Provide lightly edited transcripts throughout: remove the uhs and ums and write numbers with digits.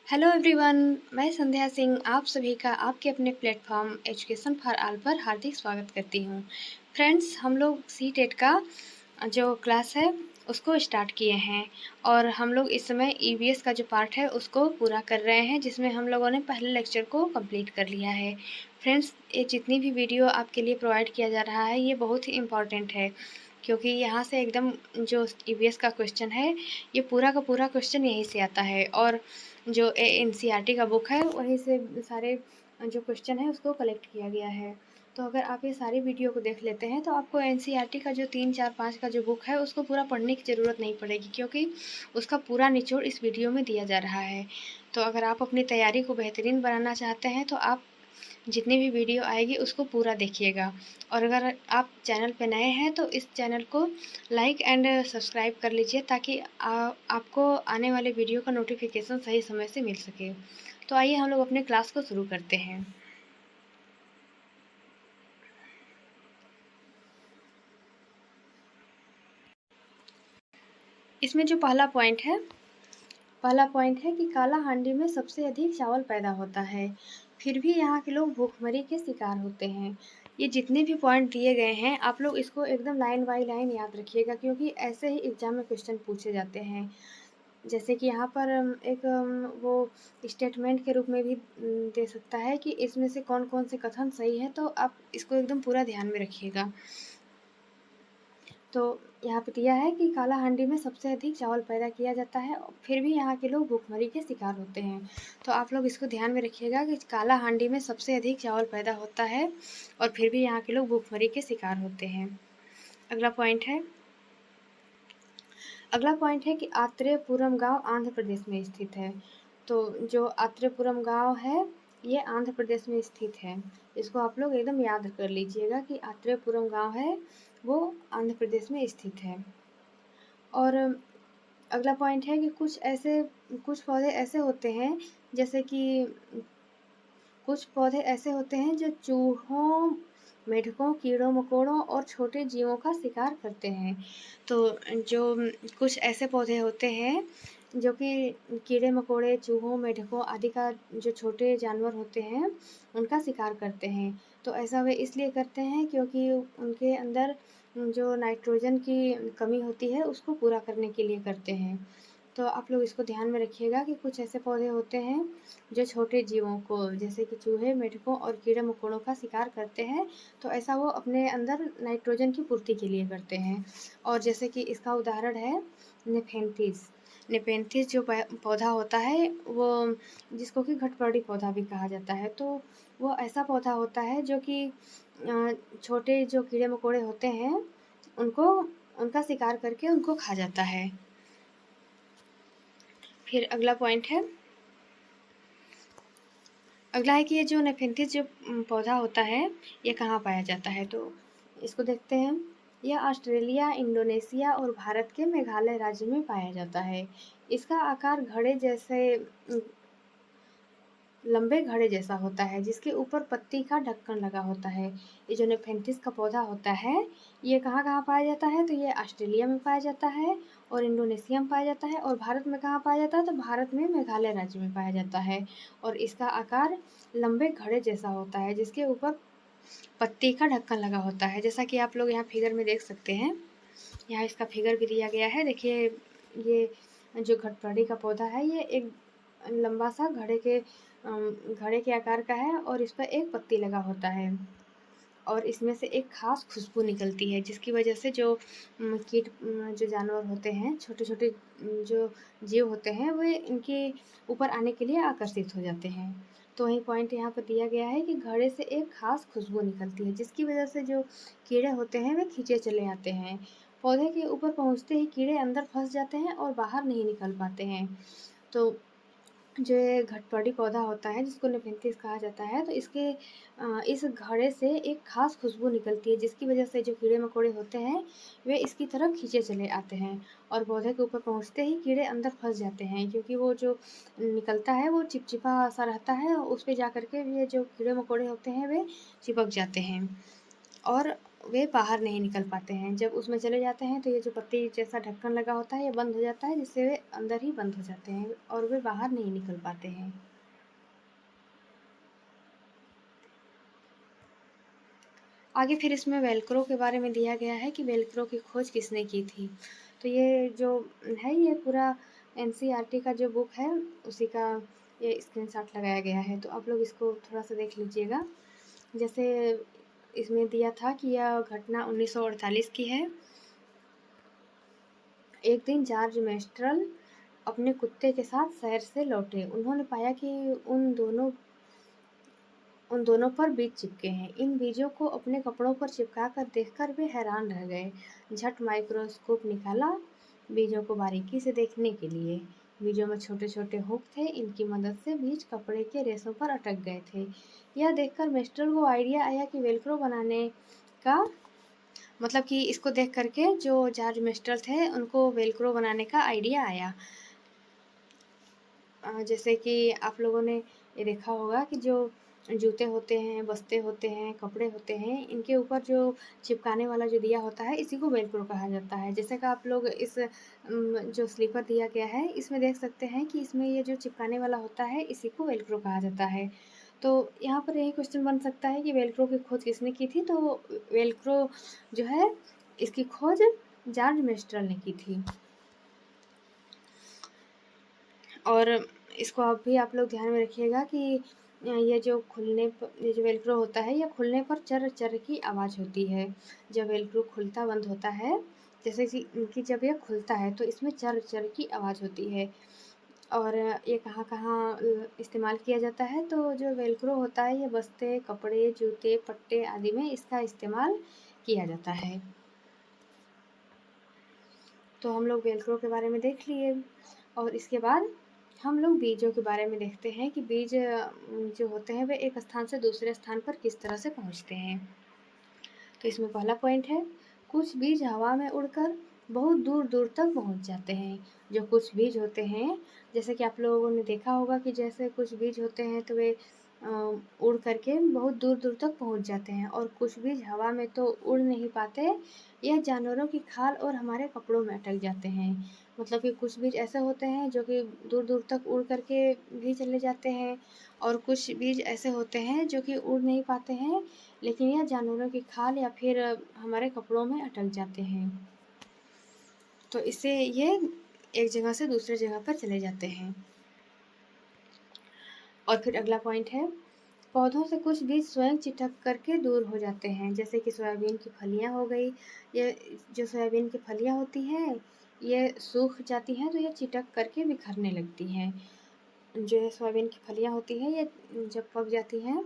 Hello everyone, मैं संध्या सिंह आप सभी का आपके अपने प्लेटफॉर्म एजुकेशन फॉर ऑल पर हार्दिक स्वागत करती हूँ। फ्रेंड्स, हम लोग सी टेट का जो क्लास है उसको स्टार्ट किए हैं और हम लोग इस समय ईवीएस का जो पार्ट है उसको पूरा कर रहे हैं, जिसमें हम लोगों ने पहले लेक्चर को कंप्लीट कर लिया है। फ्रेंड्स, ये जितनी भी वीडियो आपके लिए प्रोवाइड किया जा रहा है ये बहुत ही इम्पॉर्टेंट है, क्योंकि यहाँ से एकदम जो ईवीएस का क्वेश्चन है ये पूरा का पूरा क्वेश्चन यहीं से आता है और जो एनसीईआरटी का बुक है वहीं से सारे जो क्वेश्चन है उसको कलेक्ट किया गया है। तो अगर आप ये सारी वीडियो को देख लेते हैं तो आपको एनसीईआरटी का जो 3, 4, 5 का जो बुक है उसको पूरा पढ़ने की ज़रूरत नहीं पड़ेगी, क्योंकि उसका पूरा निचोड़ इस वीडियो में दिया जा रहा है। तो अगर आप अपनी तैयारी को बेहतरीन बनाना चाहते हैं तो आप जितनी भी वीडियो आएगी उसको पूरा देखिएगा। और अगर आप चैनल पे नए हैं तो इस चैनल को लाइक एंड सब्सक्राइब कर लीजिए, ताकि आपको आने वाले वीडियो का नोटिफिकेशन सही समय से मिल सके। तो आइए हम लोग अपने क्लास को शुरू करते हैं। इसमें जो पहला पॉइंट है कि काला हांडी में सबसे अधिक चावल पैदा होता है, फिर भी यहाँ के लोग भूखमरी के शिकार होते हैं। ये जितने भी पॉइंट दिए गए हैं आप लोग इसको एकदम लाइन बाय लाइन याद रखिएगा, क्योंकि ऐसे ही एग्जाम में क्वेश्चन पूछे जाते हैं। जैसे कि यहाँ पर एक वो स्टेटमेंट के रूप में भी दे सकता है कि इसमें से कौन कौन से कथन सही है, तो आप इसको एकदम पूरा ध्यान में रखिएगा। तो यहाँ पे दिया है कि काला हांडी में सबसे अधिक चावल पैदा किया जाता है, फिर भी यहाँ के लोग भूखमरी के शिकार होते हैं। तो आप लोग इसको ध्यान में रखिएगा कि काला हांडी में सबसे अधिक चावल पैदा होता है और फिर भी यहाँ के लोग भूखमरी के शिकार होते हैं। अगला पॉइंट है कि आत्रेयपुरम गांव आंध्र प्रदेश में स्थित है। तो जो आत्रेयपुरम गांव है ये आंध्र प्रदेश में स्थित है। इसको आप लोग एकदम याद कर लीजिएगा कि आत्रेयपुरम गांव है वो आंध्र प्रदेश में स्थित है। और अगला पॉइंट है कि कुछ पौधे ऐसे होते हैं, जैसे कि कुछ पौधे ऐसे होते हैं जो चूहों, मेढकों, कीड़ों मकोड़ों और छोटे जीवों का शिकार करते हैं। तो जो कुछ ऐसे पौधे होते हैं जो कि कीड़े मकोड़े, चूहों, मेढकों आदि का जो छोटे जानवर होते हैं उनका शिकार करते हैं। तो ऐसा वे इसलिए करते हैं क्योंकि उनके अंदर जो नाइट्रोजन की कमी होती है उसको पूरा करने के लिए करते हैं। तो आप लोग इसको ध्यान में रखिएगा कि कुछ ऐसे पौधे होते हैं जो छोटे जीवों को, जैसे कि चूहे, मेढकों और कीड़े मकोड़ों का शिकार करते हैं। तो ऐसा वो अपने अंदर नाइट्रोजन की पूर्ति के लिए करते हैं। और जैसे कि इसका उदाहरण है नेफेंथिस। नेपेंथिस जो पौधा होता है वो, जिसको कि घटपर्डी पौधा भी कहा जाता है, तो वो ऐसा पौधा होता है जो कि छोटे जो कीड़े मकोड़े होते हैं उनको उनका शिकार करके उनको खा जाता है। फिर अगला है कि ये जो नेफेंथिस जो पौधा होता है ये कहाँ पाया जाता है, तो इसको देखते हैं। यह ऑस्ट्रेलिया, इंडोनेशिया और भारत के मेघालय राज्य में पाया जाता है। इसका आकार लंबे घड़े जैसा होता है, जिसके ऊपर पत्ती का ढक्कन लगा होता है। ये जो नेफेंथिस का पौधा होता है ये कहाँ कहाँ पाया जाता है, तो ये ऑस्ट्रेलिया में पाया जाता है और इंडोनेशिया में पाया जाता है। और भारत में कहाँ पाया जाता है, तो भारत में मेघालय राज्य में पाया जाता है। और इसका आकार लंबे घड़े जैसा होता है, जिसके ऊपर पत्ती का ढक्कन लगा होता है, जैसा कि आप लोग यहाँ फिगर में देख सकते हैं। यहाँ इसका फिगर भी दिया गया है। देखिए, ये जो घटपर्डी का पौधा है ये एक लंबा सा घड़े के आकार का है और इस पर एक पत्ती लगा होता है और इसमें से एक खास खुशबू निकलती है, जिसकी वजह से जो जो जानवर होते हैं, छोटे छोटे जो जीव होते हैं, वे इनके ऊपर आने के लिए आकर्षित हो जाते हैं। तो वही पॉइंट यहाँ पर दिया गया है कि घड़े से एक खास खुशबू निकलती है, जिसकी वजह से जो कीड़े होते हैं वे खींचे चले आते हैं। पौधे के ऊपर पहुँचते ही कीड़े अंदर फंस जाते हैं और बाहर नहीं निकल पाते हैं। तो जो ये घटपर्डी पौधा होता है जिसको नेफेंथिस कहा जाता है, तो इस घड़े से एक खास खुशबू निकलती है, जिसकी वजह से जो कीड़े मकोड़े होते हैं वे इसकी तरफ खींचे चले आते हैं और पौधे के ऊपर पहुंचते ही कीड़े अंदर फंस जाते हैं, क्योंकि वो जो निकलता है वो चिपचिपा सा रहता है, उस पर जा करके ये जो कीड़े मकोड़े होते हैं वे चिपक जाते हैं और वे बाहर नहीं निकल पाते हैं। जब उसमें चले जाते हैं तो ये जो पत्ती जैसा ढक्कन लगा होता है ये बंद हो जाता है, जिससे वे अंदर ही बंद हो जाते हैं और वे बाहर नहीं निकल पाते हैं। आगे फिर इसमें वेल्क्रो के बारे में दिया गया है कि वेल्क्रो की खोज किसने की थी। तो ये जो है ये पूरा एनसीईआरटी का जो बुक है उसी का ये स्क्रीनशॉट लगाया गया है, तो आप लोग इसको थोड़ा सा देख लीजिएगा। जैसे इसमें दिया था कि यह घटना 1948 की है। एक दिन जॉर्ज मेस्ट्रल अपने कुत्ते के साथ शहर से लौटे। उन्होंने पाया कि उन दोनों पर बीज चिपके हैं। इन बीजों को अपने कपड़ों पर चिपका कर देखकर वे हैरान रह गए। झट माइक्रोस्कोप निकाला बीजों को बारीकी से देखने के लिए। बीजों में छोटे छोटे हुक थे, इनकी मदद से बीज कपड़े के रेशों पर अटक गए थे। यह देखकर मेस्ट्रल को आइडिया आया कि वेलक्रो बनाने का, मतलब कि इसको देख करके जो जॉर्ज मेस्ट्रल थे उनको वेलक्रो बनाने का आइडिया आया। जैसे कि आप लोगों ने ये देखा होगा कि जो जूते होते हैं, बस्ते होते हैं, कपड़े होते हैं, इनके ऊपर जो चिपकाने वाला जो दिया होता है इसी को वेलक्रो कहा जाता है। जैसे कि आप लोग इस जो स्लीपर दिया गया है इसमें देख सकते हैं कि इसमें ये जो चिपकाने वाला होता है इसी को वेलक्रो कहा जाता है। तो यहाँ पर यही क्वेश्चन बन सकता है कि वेलक्रो की खोज किसने की थी, तो वेलक्रो जो है इसकी खोज जॉर्ज मेस्ट्रल ने की थी। और इसको अब भी आप लोग ध्यान में रखिएगा कि ये जो ये जो वेलक्रो होता है ये खुलने पर चर चर की आवाज़ होती है। जब वेलक्रो खुलता बंद होता है, जैसे कि जब ये खुलता है तो इसमें चर चर की आवाज़ होती है। और ये कहाँ कहाँ इस्तेमाल किया जाता है, तो जो वेलक्रो होता है ये बस्ते, कपड़े, जूते, पट्टे आदि में इसका इस्तेमाल किया जाता है। तो हम लोग वेलक्रो के बारे में देख लिए और इसके बाद हम लोग बीजों के बारे में देखते हैं कि बीज जो होते हैं वे एक स्थान से दूसरे स्थान पर किस तरह से पहुंचते हैं। तो इसमें पहला पॉइंट है, कुछ बीज हवा में उड़कर बहुत दूर दूर तक पहुंच जाते हैं। जो कुछ बीज होते हैं, जैसे कि आप लोगों ने देखा होगा कि जैसे कुछ बीज होते हैं तो वे उड़ करके बहुत दूर दूर तक पहुंच जाते हैं, और कुछ बीज हवा में तो उड़ नहीं पाते, यह जानवरों की खाल और हमारे कपड़ों में अटक जाते हैं। मतलब कि कुछ बीज ऐसे होते हैं जो कि दूर दूर तक उड़ करके भी चले जाते हैं, और कुछ बीज ऐसे होते हैं जो कि उड़ नहीं पाते हैं, लेकिन यह जानवरों की खाल या फिर हमारे कपड़ों में अटक जाते हैं। तो इससे ये एक जगह से दूसरे जगह पर चले जाते हैं। और फिर अगला पॉइंट है, पौधों से कुछ बीज स्वयं चिटक करके दूर हो जाते हैं। जैसे कि सोयाबीन की फलियां हो गई, ये जो सोयाबीन की फलियां होती हैं ये सूख जाती हैं तो ये चिटक करके बिखरने लगती हैं। जो ये सोयाबीन की फलियां होती हैं ये जब पक जाती हैं,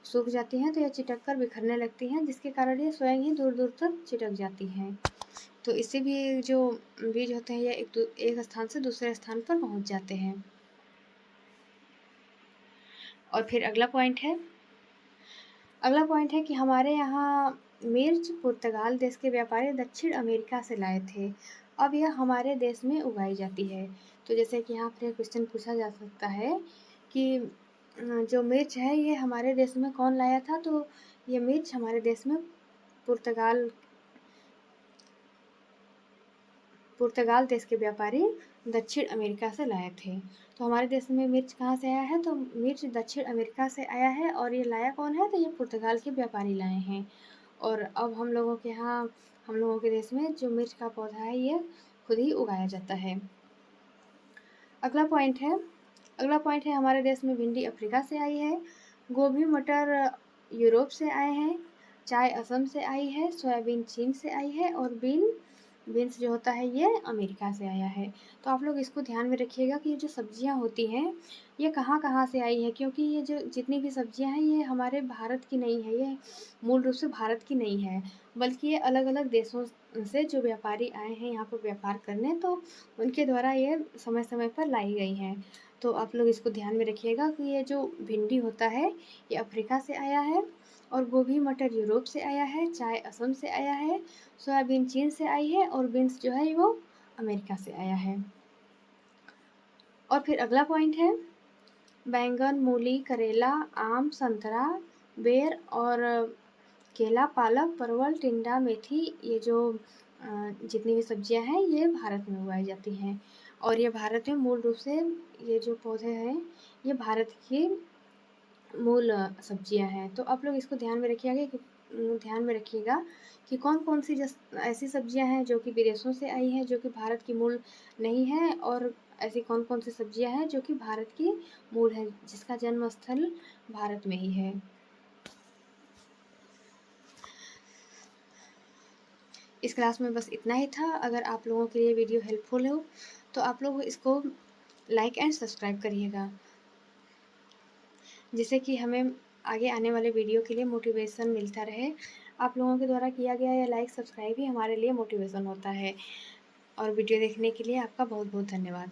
सूख जाती हैं, तो ये चिटक कर बिखरने लगती हैं, जिसके कारण ये स्वयं ही दूर दूर तक चिटक जाती हैं। तो इससे भी जो बीज होते हैं ये एक स्थान से दूसरे स्थान पर पहुंच जाते हैं। और फिर अगला पॉइंट है कि हमारे यहाँ मिर्च पुर्तगाल देश के व्यापारी दक्षिण अमेरिका से लाए थे। अब यह हमारे देश में उगाई जाती है। तो जैसे कि यहाँ पर क्वेश्चन पूछा जा सकता है कि जो मिर्च है ये हमारे देश में कौन लाया था, तो ये मिर्च हमारे देश में पुर्तगाल देश के व्यापारी दक्षिण अमेरिका से लाए थे। तो हमारे देश में मिर्च कहाँ से आया है, तो मिर्च दक्षिण अमेरिका से आया है, और ये लाया कौन है, तो ये पुर्तगाल के व्यापारी लाए हैं। और अब हम लोगों के देश में जो मिर्च का पौधा है ये खुद ही उगाया जाता है। अगला पॉइंट है हमारे देश में भिंडी अफ्रीका से आई है, गोभी मटर यूरोप से आए हैं, चाय असम से आई है, सोयाबीन चीन से आई है, और बीन्स जो होता है ये अमेरिका से आया है। तो आप लोग इसको ध्यान में रखिएगा कि ये जो सब्जियां होती हैं ये कहाँ कहाँ से आई है, क्योंकि ये जो जितनी भी सब्जियां हैं ये हमारे भारत की नहीं है, ये मूल रूप से भारत की नहीं है, बल्कि ये अलग अलग देशों से जो व्यापारी आए हैं यहाँ पर व्यापार करने, तो उनके द्वारा ये समय समय पर लाई गई हैं। तो आप लोग इसको ध्यान में रखिएगा कि ये जो भिंडी होता है ये अफ्रीका से आया है, और गोभी मटर यूरोप से आया है, चाय असम से आया है, सोयाबीन चीन से आई है, और बीन्स जो है वो अमेरिका से आया है। और फिर अगला पॉइंट है, बैंगन, मूली, करेला, आम, संतरा, बेर और केला, पालक, परवल, टिंडा, मेथी, ये जो जितनी भी सब्जियां हैं ये भारत में उगाई जाती हैं। और ये भारत में मूल रूप से ये जो पौधे हैं ये भारत की मूल सब्जियां हैं। तो आप लोग इसको ध्यान में रखिएगा कि कौन-कौन सी ऐसी सब्जियां हैं जो कि विदेशों से आई हैं, जो कि भारत की मूल नहीं है, और ऐसी कौन-कौन सी सब्जियां हैं जो कि भारत की मूल है, जिसका जन्म स्थल भारत में ही है। इस क्लास में बस इतना ही था। अगर आप लोगों के लिए वीडियो हेल्पफुल हो तो आप लोग इसको लाइक एंड सब्सक्राइब करिएगा, जिससे कि हमें आगे आने वाले वीडियो के लिए मोटिवेशन मिलता रहे। आप लोगों के द्वारा किया गया या लाइक सब्सक्राइब ही हमारे लिए मोटिवेशन होता है। और वीडियो देखने के लिए आपका बहुत बहुत धन्यवाद।